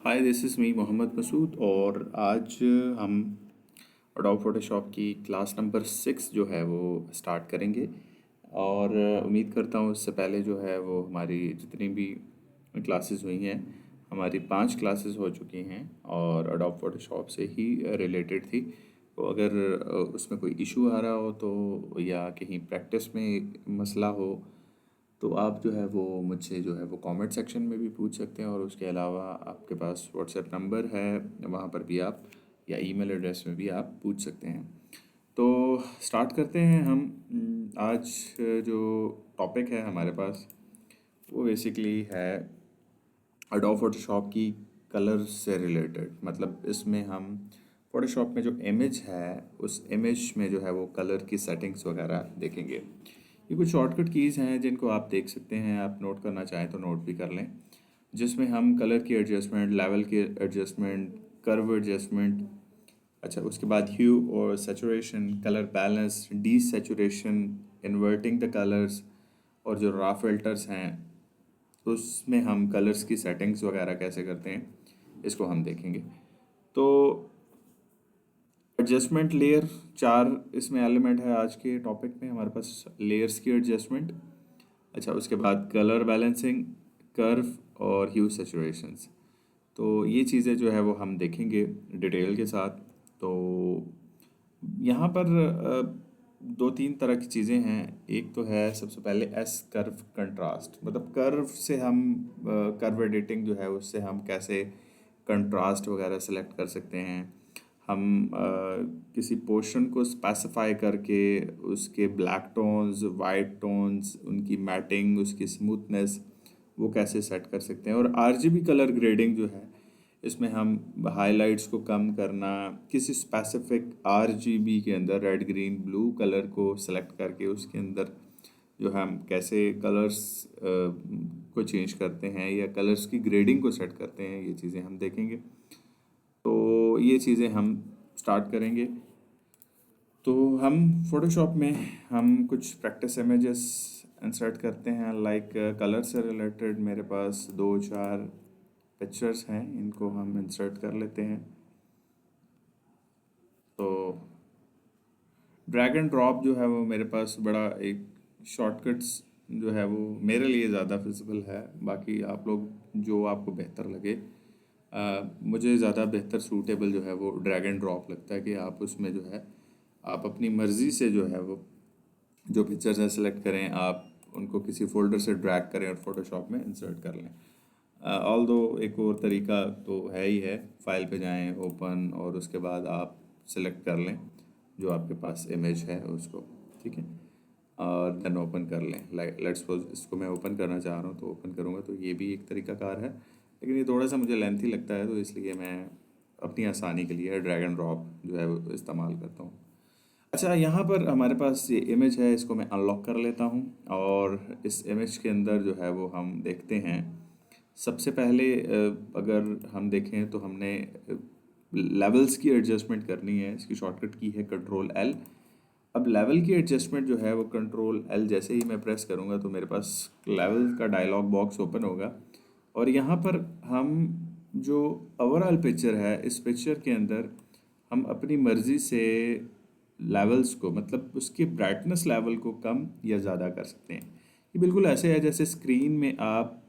Hi, this is me Mohammad Masood और आज हम अडोब फोटोशॉप की क्लास नंबर 6 जो है वो स्टार्ट करेंगे। और उम्मीद करता हूँ इससे पहले जो है वो हमारी जितनी भी क्लासेस हुई हैं, हमारी 5 क्लासेस हो चुकी हैं और अडोब फोटोशॉप से ही रिलेटेड थी। तो अगर उसमें कोई इशू आ रहा हो तो या कहीं प्रैक्टिस में मसला हो तो आप जो है वो मुझसे जो है वो कमेंट सेक्शन में भी पूछ सकते हैं। और उसके अलावा आपके पास व्हाट्सएप नंबर है, वहाँ पर भी आप या ईमेल एड्रेस में भी आप पूछ सकते हैं। तो स्टार्ट करते हैं हम। आज जो टॉपिक है हमारे पास वो बेसिकली है अडोब फोटोशॉप की कलर से रिलेटेड। मतलब इसमें हम फोटोशॉप में जो इमेज है उस इमेज में जो है वो कलर की सेटिंग्स वगैरह देखेंगे। ये कुछ शॉर्टकट कीज़ हैं जिनको आप देख सकते हैं, आप नोट करना चाहें तो नोट भी कर लें। जिसमें हम कलर की एडजस्टमेंट, लेवल की एडजस्टमेंट, कर्व एडजस्टमेंट, अच्छा उसके बाद ह्यू और saturation, colour balance, D saturation, inverting the colours और जो रा फिल्टर्स हैं उसमें हम कलर्स की सेटिंग्स वगैरह कैसे करते हैं इसको हम देखेंगे। तो एडजस्टमेंट लेयर, 4 इसमें एलिमेंट है आज के टॉपिक में हमारे पास। लेयर्स की एडजस्टमेंट, अच्छा उसके बाद कलर बैलेंसिंग, कर्व और ह्यू सैचुरेशंस। तो ये चीज़ें जो है वो हम देखेंगे डिटेल के साथ। तो यहाँ पर दो तीन तरह की चीज़ें हैं। एक तो है सबसे पहले एस कर्व कंट्रास्ट, मतलब कर्व से हम कर्व एडिटिंग जो है उससे हम कैसे कंट्रास्ट वगैरह सेलेक्ट कर सकते हैं। हम किसी पोर्शन को स्पेसिफाई करके उसके ब्लैक टोन्स, वाइट टोन्स, उनकी मैटिंग, उसकी स्मूथनेस वो कैसे सेट कर सकते हैं। और आरजीबी कलर ग्रेडिंग जो है इसमें हम हाइलाइट्स को कम करना, किसी स्पेसिफिक आरजीबी के अंदर रेड ग्रीन ब्लू कलर को सेलेक्ट करके उसके अंदर जो हम कैसे कलर्स को चेंज करते हैं या कलर्स की ग्रेडिंग को सेट करते हैं, ये चीज़ें हम देखेंगे। तो ये चीज़ें हम स्टार्ट करेंगे। तो हम फोटोशॉप में हम कुछ प्रैक्टिस इमेजेस इंसर्ट करते हैं। लाइक कलर से रिलेटेड मेरे पास 2-4 पिक्चर्स हैं, इनको हम इंसर्ट कर लेते हैं। तो ड्रैग एंड ड्रॉप जो है वो मेरे पास बड़ा एक शॉर्टकट्स जो है वो मेरे लिए ज़्यादा फिजिबल है। बाकी आप लोग जो आपको बेहतर लगे, मुझे ज़्यादा बेहतर सूटेबल जो है वो ड्रैग एंड ड्रॉप लगता है कि आप उसमें जो है आप अपनी मर्ज़ी से जो है वो जो पिक्चर्स हैं सेलेक्ट करें, आप उनको किसी फोल्डर से ड्रैग करें और फोटोशॉप में इंसर्ट कर लें। ऑल दो एक और तरीका तो है ही है, फाइल पे जाएं, ओपन, और उसके बाद आप सेलेक्ट कर लें जो आपके पास इमेज है उसको, ठीक है, और देन ओपन कर लें। लाइक लेट्स सपोज इसको मैं ओपन करना चाह रहा हूँ तो ओपन करूँगा, तो ये भी एक तरीका कार है, लेकिन ये थोड़ा सा मुझे लेंथी लगता है तो इसलिए मैं अपनी आसानी के लिए ड्रैग एंड ड्रॉप जो है वो इस्तेमाल करता हूँ। अच्छा, यहाँ पर हमारे पास ये इमेज है, इसको मैं अनलॉक कर लेता हूँ और इस इमेज के अंदर जो है वो हम देखते हैं। सबसे पहले अगर हम देखें तो हमने लेवल्स की एडजस्टमेंट करनी है। इसकी शॉर्टकट की है कंट्रोल एल। अब लेवल की एडजस्टमेंट जो है वो कंट्रोल एल जैसे ही मैं प्रेस करूँगा तो मेरे पास लेवल का डायलॉग बॉक्स ओपन होगा। और यहाँ पर हम जो ओवरऑल पिक्चर है, इस पिक्चर के अंदर हम अपनी मर्ज़ी से लेवल्स को, मतलब उसकी ब्राइटनेस लेवल को कम या ज़्यादा कर सकते हैं। ये बिल्कुल ऐसे है जैसे स्क्रीन में आप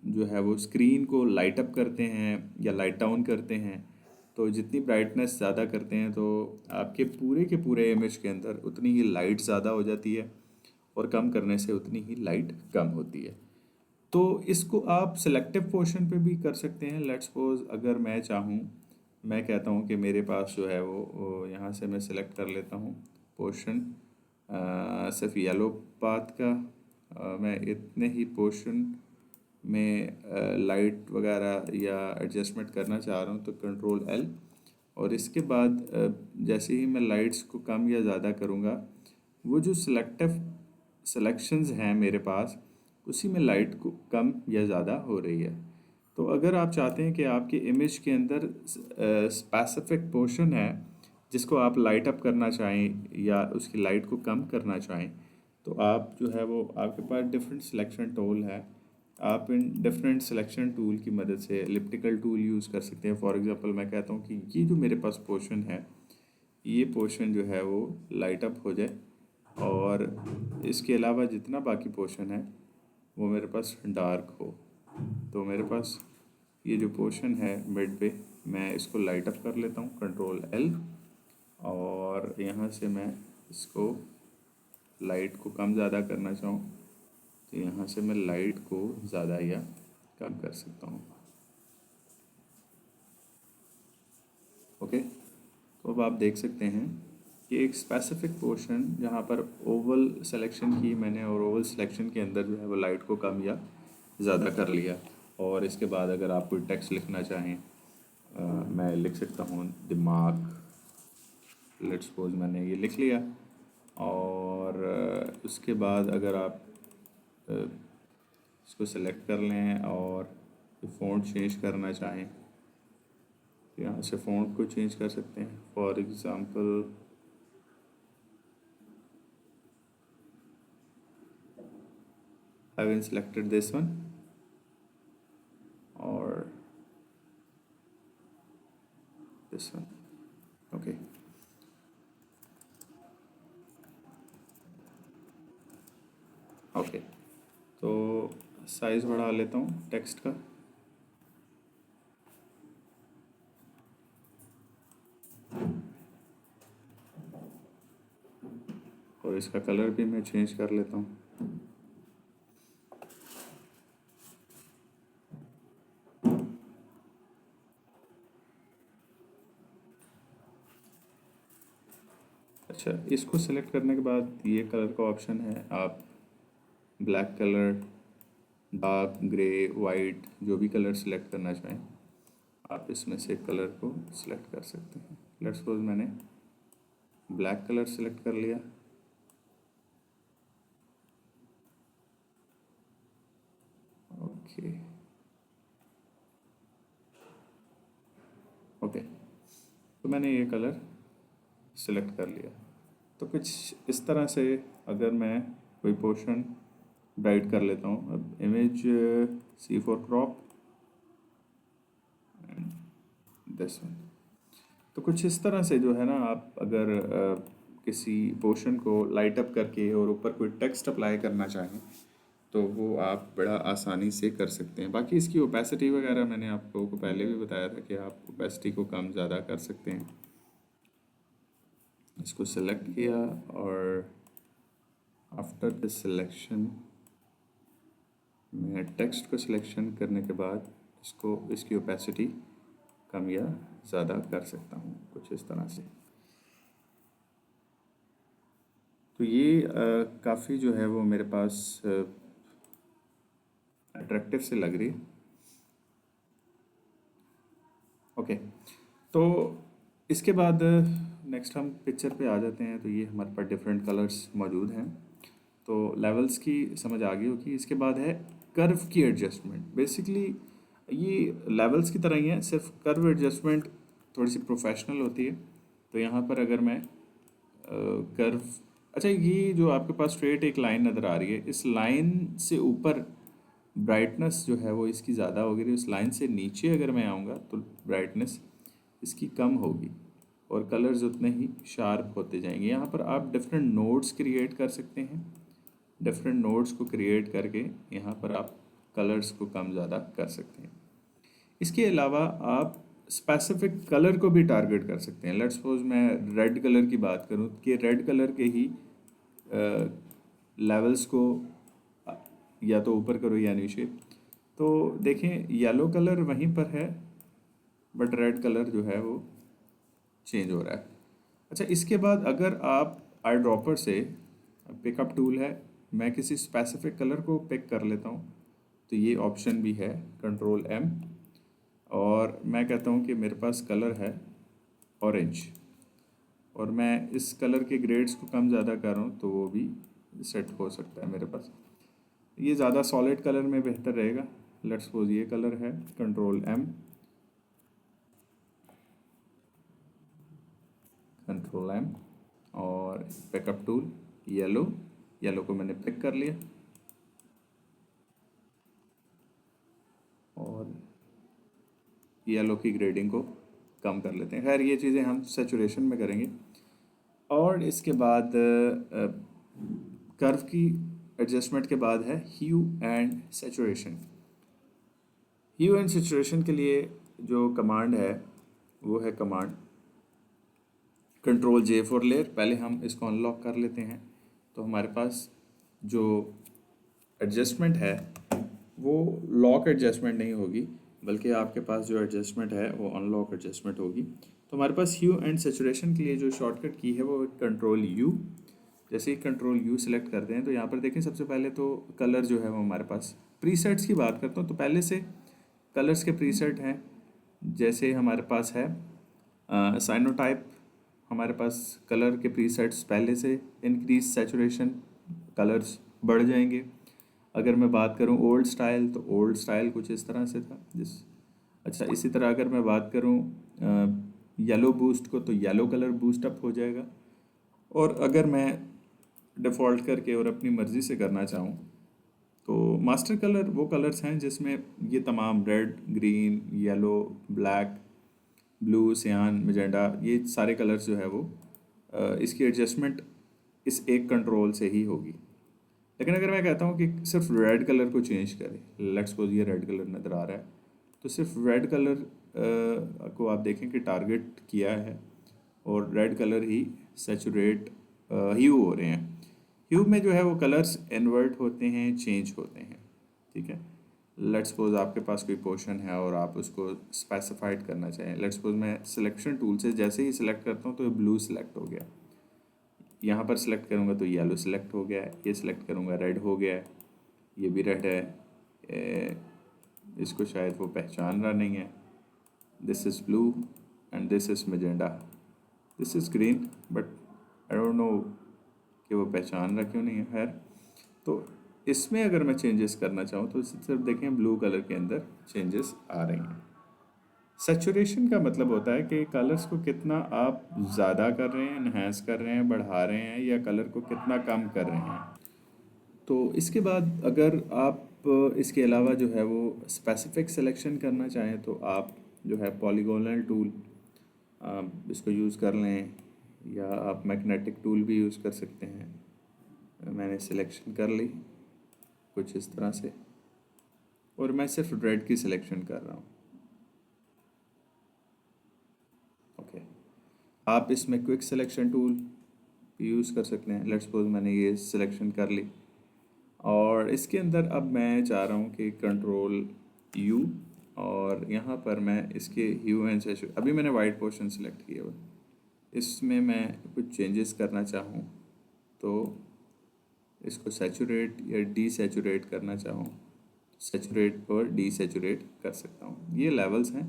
जो है वो स्क्रीन को लाइट अप करते हैं या लाइट डाउन करते हैं। तो जितनी ब्राइटनेस ज़्यादा करते हैं तो आपके पूरे के पूरे इमेज के अंदर उतनी ही लाइट ज़्यादा हो जाती है और कम करने से उतनी ही लाइट कम होती है। तो इसको आप सिलेक्टिव पोर्शन पे भी कर सकते हैं। लेट्स सपोज अगर मैं चाहूँ, मैं कहता हूँ कि मेरे पास जो है वो यहाँ से मैं सिलेक्ट कर लेता हूँ पोर्शन सिर्फ येलो पाथ का। मैं इतने ही पोर्शन में लाइट वगैरह या एडजस्टमेंट करना चाह रहा हूँ तो कंट्रोल एल। और इसके बाद जैसे ही मैं लाइट्स को कम या ज़्यादा करूँगा, वो जो सिलेक्टिव सिलेक्शंस हैं मेरे पास उसी में लाइट को कम या ज़्यादा हो रही है। तो अगर आप चाहते हैं कि आपके इमेज के अंदर स्पेसिफिक पोर्शन है जिसको आप लाइट अप करना चाहें या उसकी लाइट को कम करना चाहें, तो आप जो है वो आपके पास डिफरेंट सिलेक्शन टूल है। आप इन डिफरेंट सिलेक्शन टूल की मदद से एलिप्टिकल टूल यूज़ कर सकते हैं। फॉर एग्जांपल मैं कहता हूँ कि ये जो मेरे पास पोर्शन है, ये पोर्शन जो है वो लाइट अप हो जाए, और इसके अलावा जितना बाकी पोर्शन है वो मेरे पास डार्क हो। तो मेरे पास ये जो पोर्शन है मिड पे, मैं इसको लाइट अप कर लेता हूँ, कंट्रोल एल, और यहाँ से मैं इसको लाइट को कम ज़्यादा करना चाहूँ तो यहाँ से मैं लाइट को ज़्यादा या कम कर सकता हूँ। ओके, तो अब आप देख सकते हैं कि एक स्पेसिफिक पोर्शन जहाँ पर ओवल सिलेक्शन की मैंने, और ओवल सिलेक्शन के अंदर जो है वो लाइट को कम या ज़्यादा कर लिया। और इसके बाद अगर आप कोई टेक्स्ट लिखना चाहें, मैं लिख सकता हूँ दिमाग, लेट्स सपोज मैंने ये लिख लिया। और उसके बाद अगर आप इसको सेलेक्ट कर लें और फ़ॉन्ट चेंज करना चाहें तो यहाँ से फ़ॉन्ट को चेंज कर सकते हैं। For example having selected this one, और दिस वन। ओके, ओके, तो साइज़ बढ़ा लेता हूँ टेक्स्ट का। और इसका कलर भी मैं चेंज कर लेता हूँ। अच्छा, इसको सेलेक्ट करने के बाद ये कलर का ऑप्शन है, आप black colour, dark grey, white, जो भी कलर सेलेक्ट करना चाहें आप इसमें से कलर को सिलेक्ट कर सकते हैं। लेट्स सपोज मैंने ब्लैक कलर सेलेक्ट कर लिया। ओके, ओके, तो मैंने ये कलर सेलेक्ट कर लिया। तो कुछ इस तरह से अगर मैं कोई पोर्शन ब्राइट कर लेता हूँ, अब image C4 crop and this one. तो कुछ इस तरह से जो है ना, आप अगर किसी पोर्शन को लाइट अप करके और ऊपर कोई टेक्स्ट अप्लाई करना चाहें तो वो आप बड़ा आसानी से कर सकते हैं। बाकी इसकी ओपेसिटी वगैरह मैंने आप लोगों को पहले भी बताया था कि आप ओपेसिटी को कम ज़्यादा कर सकते हैं। इसको सेलेक्ट किया और आफ्टर द सिलेक्शन मैं टेक्स्ट को सिलेक्शन करने के बाद इसको, इसकी ओपेसिटी कम या ज़्यादा कर सकता हूँ कुछ इस तरह से। तो ये काफ़ी जो है वो मेरे पास अट्रैक्टिव से लग रही है। ओके, तो इसके बाद नेक्स्ट हम पिक्चर पे आ जाते हैं। तो ये हमारे पास डिफरेंट कलर्स मौजूद हैं, तो लेवल्स की समझ आ गई होगी। इसके बाद है कर्व की एडजस्टमेंट। बेसिकली ये लेवल्स की तरह ही है, सिर्फ कर्व एडजस्टमेंट थोड़ी सी प्रोफेशनल होती है। तो यहाँ पर अगर मैं कर्व, अच्छा, ये जो आपके पास स्ट्रेट एक लाइन नज़र आ रही है, इस लाइन से ऊपर ब्राइटनेस जो है वो इसकी ज़्यादा होगी, उस लाइन से नीचे अगर मैं आऊँगा तो ब्राइटनेस इसकी कम होगी और कलर्स उतने ही शार्प होते जाएंगे। यहाँ पर आप डिफरेंट नोड्स क्रिएट कर सकते हैं। डिफरेंट नोड्स को क्रिएट करके यहाँ पर आप कलर्स को कम ज़्यादा कर सकते हैं। इसके अलावा आप स्पेसिफिक कलर को भी टारगेट कर सकते हैं। लेट्स सपोज मैं रेड कलर की बात करूँ कि रेड कलर के ही लेवल्स को या तो ऊपर करो या नीचे। तो देखें येलो कलर वहीं पर है बट रेड कलर जो है वो चेंज हो रहा है। अच्छा, इसके बाद अगर आप आई ड्रॉपर से, पिकअप टूल है, मैं किसी स्पेसिफिक कलर को पिक कर लेता हूँ तो ये ऑप्शन भी है, कंट्रोल M, और मैं कहता हूँ कि मेरे पास कलर है ऑरेंज, और मैं इस कलर के ग्रेड्स को कम ज़्यादा कर रहा हूँ तो वो भी सेट हो सकता है मेरे पास। ये ज़्यादा सॉलिड कलर में बेहतर रहेगा। लेट्स सपोज ये कलर है, कंट्रोल M, कंट्रोल M, और पिकअप टूल येलो, येलो को मैंने पिक कर लिया। और येलो की ग्रेडिंग को कम कर लेते हैं। खैर ये चीज़ें हम सेचुरेशन में करेंगे। और इसके बाद कर्व की एडजस्टमेंट के बाद है hue and saturation. Hue and saturation के लिए जो कमांड है वो है command control J for layer. पहले हम इसको अनलॉक कर लेते हैं तो हमारे पास जो एडजस्टमेंट है वो लॉक एडजस्टमेंट नहीं होगी, बल्कि आपके पास जो एडजस्टमेंट है वो अनलॉक एडजस्टमेंट होगी। तो हमारे पास ह्यू एंड सेचुरेशन के लिए जो शॉर्टकट की है वो कंट्रोल यू। जैसे ही कंट्रोल यू सेलेक्ट करते हैं तो यहाँ पर देखें सबसे पहले तो कलर जो है वो हमारे पास, प्रीसेट्स की बात करता हूँ तो पहले से कलर्स के प्रीसेट हैं। जैसे हमारे पास है साइनोटाइप, हमारे पास कलर के प्रीसेट्स पहले से इंक्रीज सेचुरेशन कलर्स बढ़ जाएंगे। अगर मैं बात करूं ओल्ड स्टाइल तो ओल्ड स्टाइल कुछ इस तरह से था अच्छा इसी तरह अगर मैं बात करूं येलो बूस्ट को तो येलो कलर बूस्ट अप हो जाएगा। और अगर मैं डिफ़ॉल्ट करके और अपनी मर्ज़ी से करना चाहूँ तो मास्टर कलर वो कलर्स हैं जिसमें ये तमाम red, green, yellow, black, blue, सियान, मैजेंडा, ये सारे कलर्स जो है वो इसकी एडजस्टमेंट इस एक कंट्रोल से ही होगी। लेकिन अगर मैं कहता हूँ कि सिर्फ रेड कलर को चेंज करें, लेट्स सपोज ये रेड कलर नज़र आ रहा है तो सिर्फ रेड कलर को आप देखें कि टारगेट किया है और रेड कलर ही सेचुरेट ह्यू हो रहे हैं। ह्यू में जो है वो कलर्स इन्वर्ट होते हैं, चेंज होते हैं, ठीक है। लेट्स सपोज आपके पास कोई पोर्शन है और आप उसको स्पेसिफाइड करना चाहें। लेट्स सपोज मैं सिलेक्शन टूल से जैसे ही सिलेक्ट करता हूँ तो ये ब्लू सिलेक्ट हो गया, यहाँ पर सिलेक्ट करूँगा तो येलो सिलेक्ट हो गया है, ये सिलेक्ट करूँगा रेड हो गया है, ये भी रेड है, इसको शायद वो पहचान रहा नहीं है। This is blue and this is मैजेंडा, this is green, but I don't know कि वो पहचान रहा क्यों नहीं है। खैर तो इसमें अगर मैं चेंजेस करना चाहूँ तो सिर्फ देखें ब्लू कलर के अंदर चेंजेस आ रही हैं। सेचुरेशन का मतलब होता है कि कलर्स को कितना आप ज़्यादा कर रहे हैं, इन्हेंस कर रहे हैं, बढ़ा रहे हैं, या कलर को कितना कम कर रहे हैं। तो इसके बाद अगर आप इसके अलावा जो है वो स्पेसिफिक सिलेक्शन करना चाहें तो आप जो है पॉलीगोनल टूल इसको यूज़ कर लें, या आप मैग्नेटिक टूल भी यूज़ कर सकते हैं। मैंने सिलेक्शन कर ली कुछ इस तरह से और मैं सिर्फ रेड की सिलेक्शन कर रहा हूँ। ओके, आप इसमें क्विक सिलेक्शन टूल यूज़ कर सकते हैं। लेट्स सपोज मैंने ये सिलेक्शन कर ली और इसके अंदर अब मैं चाह रहा हूँ कि कंट्रोल यू, और यहाँ पर मैं इसके ह्यू एंड सेचुरेशन, अभी मैंने वाइट पोर्शन सेलेक्ट किया हुआ, इसमें मैं कुछ चेंजेस करना चाहूँ तो इसको सेचुरेट या डी सेचुरेट करना चाहूँ, सेचुरेट और डी सेचुरेट कर सकता हूँ। ये लेवल्स हैं।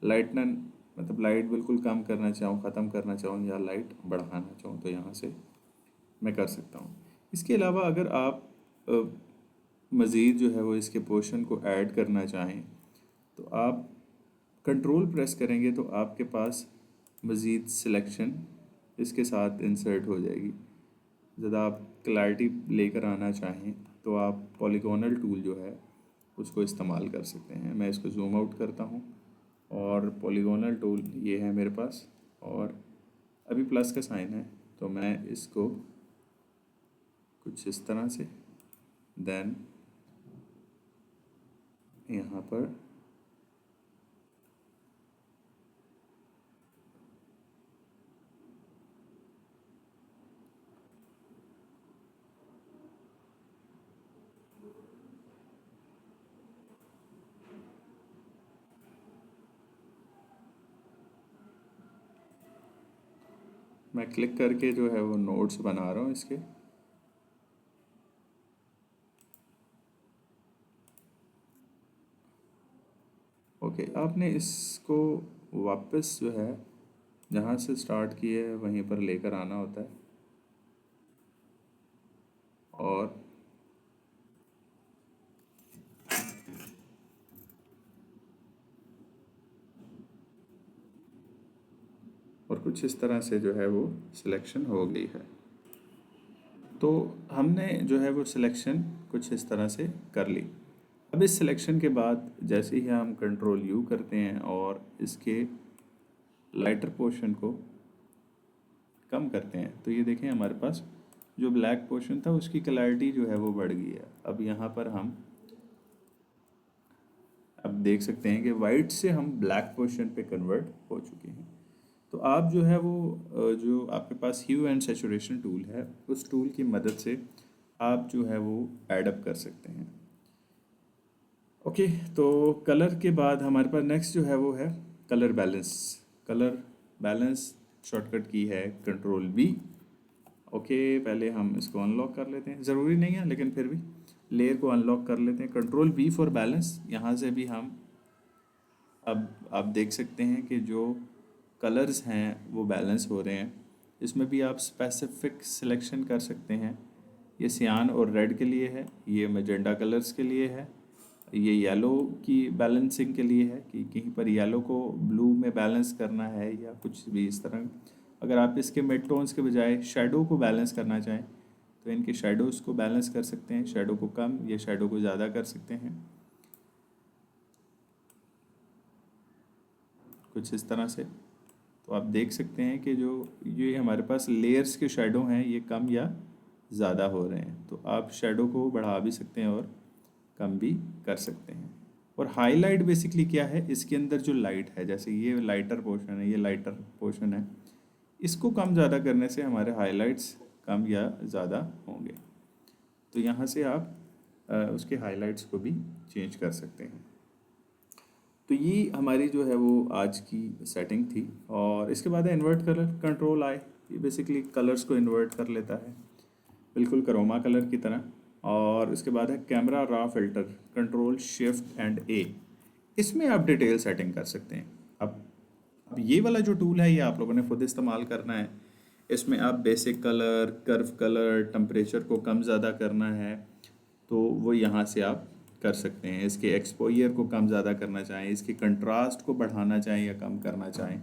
लाइटनन मतलब लाइट बिल्कुल कम करना चाहूँ, ख़त्म करना चाहूँ, या लाइट बढ़ाना चाहूँ तो यहाँ से मैं कर सकता हूँ। इसके अलावा अगर आप मज़ीद जो है वो इसके पोर्शन को ऐड करना चाहें तो आप कंट्रोल प्रेस करेंगे तो आपके पास मज़ीद सिलेक्शन इसके साथ इंसर्ट हो जाएगी। ज़्यादा आप क्लैरिटी लेकर आना चाहें तो आप पॉलीगोनल टूल जो है उसको इस्तेमाल कर सकते हैं। मैं इसको जूम आउट करता हूँ और पॉलीगोनल टूल ये है मेरे पास, और अभी प्लस का साइन है तो मैं इसको कुछ इस तरह से, देन यहाँ पर मैं क्लिक करके जो है वो नोट्स बना रहा हूँ इसके। ओके, आपने इसको वापस जो है जहाँ से स्टार्ट किए है वहीं पर लेकर आना होता है, और कुछ इस तरह से जो है वो सिलेक्शन हो गई है। तो हमने जो है वो सिलेक्शन कुछ इस तरह से कर ली। अब इस सिलेक्शन के बाद जैसे ही हम कंट्रोल यू करते हैं और इसके लाइटर पोर्शन को कम करते हैं तो ये देखें हमारे पास जो ब्लैक पोर्शन था उसकी क्लैरिटी जो है वो बढ़ गई है। अब यहाँ पर हम अब देख सकते हैं कि वाइट से हम ब्लैक पोर्शन पे कन्वर्ट हो चुके हैं। तो आप जो है वो जो आपके पास ह्यू एंड सैचुरेशन टूल है उस टूल की मदद से आप जो है वो एडअप कर सकते हैं। ओके, तो कलर के बाद हमारे पास नेक्स्ट जो है वो है colour balance. Colour balance shortcut की है कंट्रोल बी। ओके, पहले हम इसको अनलॉक कर लेते हैं, ज़रूरी नहीं है लेकिन फिर भी लेयर को अनलॉक कर लेते हैं। Control B for balance. यहाँ से भी हम अब आप देख सकते हैं कि जो कलर्स हैं वो बैलेंस हो रहे हैं। इसमें भी आप स्पेसिफिक सिलेक्शन कर सकते हैं। ये सियान और रेड के लिए है, ये मैजेंडा कलर्स के लिए है, ये येलो की बैलेंसिंग के लिए है कि कहीं पर येलो को ब्लू में बैलेंस करना है या कुछ भी इस तरह। अगर आप इसके मिड टोन्स के बजाय शेडो को बैलेंस करना चाहें तो इनके शेडोज़ को बैलेंस कर सकते हैं, शेडो को कम या शेडो को ज़्यादा कर सकते हैं, कुछ इस तरह से। तो आप देख सकते हैं कि जो ये हमारे पास लेयर्स के शेडो हैं ये कम या ज़्यादा हो रहे हैं। तो आप शेडो को बढ़ा भी सकते हैं और कम भी कर सकते हैं। और हाईलाइट बेसिकली क्या है, इसके अंदर जो लाइट है, जैसे ये लाइटर पोर्शन है, ये लाइटर पोर्शन है, इसको कम ज़्यादा करने से हमारे हाईलाइट्स कम या ज़्यादा होंगे। तो यहाँ से आप उसके हाईलाइट्स को भी चेंज कर सकते हैं। तो ये हमारी जो है वो आज की सेटिंग थी। और इसके बाद है इन्वर्ट कलर कंट्रोल आई। ये बेसिकली कलर्स को इन्वर्ट कर लेता है बिल्कुल करोमा कलर की तरह। और इसके बाद है camera raw filter control shift and A. इसमें आप डिटेल सेटिंग कर सकते हैं। अब ये वाला जो टूल है ये आप लोगों ने खुद इस्तेमाल करना है। इसमें आप basic colour, curve colour, temperature को कम ज़्यादा करना है तो वो यहाँ से आप कर सकते हैं। इसके एक्सपोजर को कम ज़्यादा करना चाहें, इसके कंट्रास्ट को बढ़ाना चाहें या कम करना चाहें,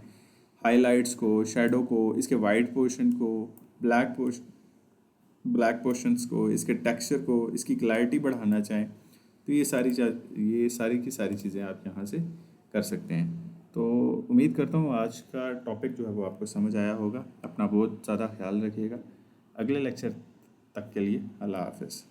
हाइलाइट्स को, शेडो को, इसके वाइट पोर्शन को, ब्लैक पोर्शंस को, इसके टेक्सचर को, इसकी क्लैरिटी बढ़ाना चाहें तो ये सारी की सारी चीज़ें आप यहाँ से कर सकते हैं। तो उम्मीद करता हूँ आज का टॉपिक जो है वो आपको समझ आया होगा। अपना बहुत ज़्यादा ख्याल रखिएगा। अगले लेक्चर तक के लिए अल्लाह हाफ़िज़।